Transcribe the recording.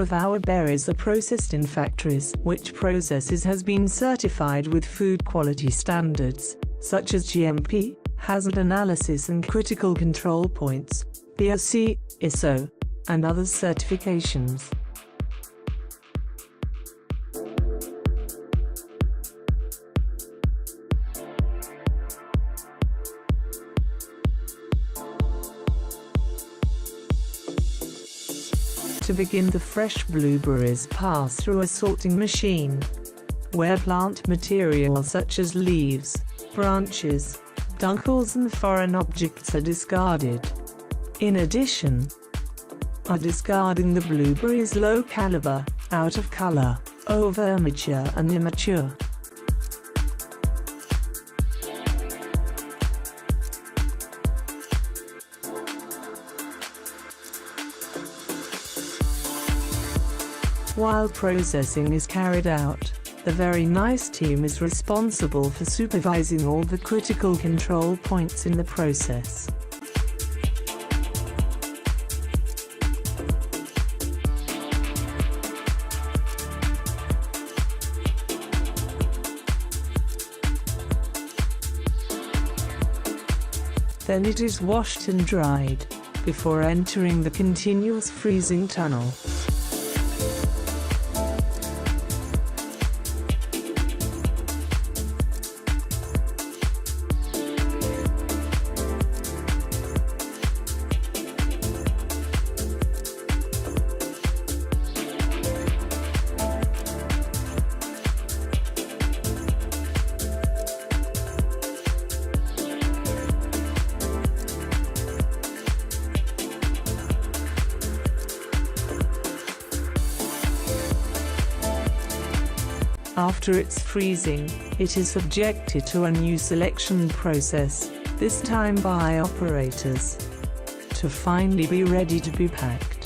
of our berries are processed in factories, which processes has been certified with food quality standards, such as GMP, hazard analysis and critical control points, POC, ISO, and other certifications. To begin, the fresh blueberries pass through a sorting machine, where plant material such as leaves, branches, dunkles and foreign objects are discarded. In addition, discarding the blueberries low caliber, out of color, over-mature and immature. While processing is carried out, the Berrynice team is responsible for supervising all the critical control points in the process. Then it is washed and dried, before entering the continuous freezing tunnel. After its freezing, it is subjected to a new selection process, this time by operators, to finally be ready to be packed.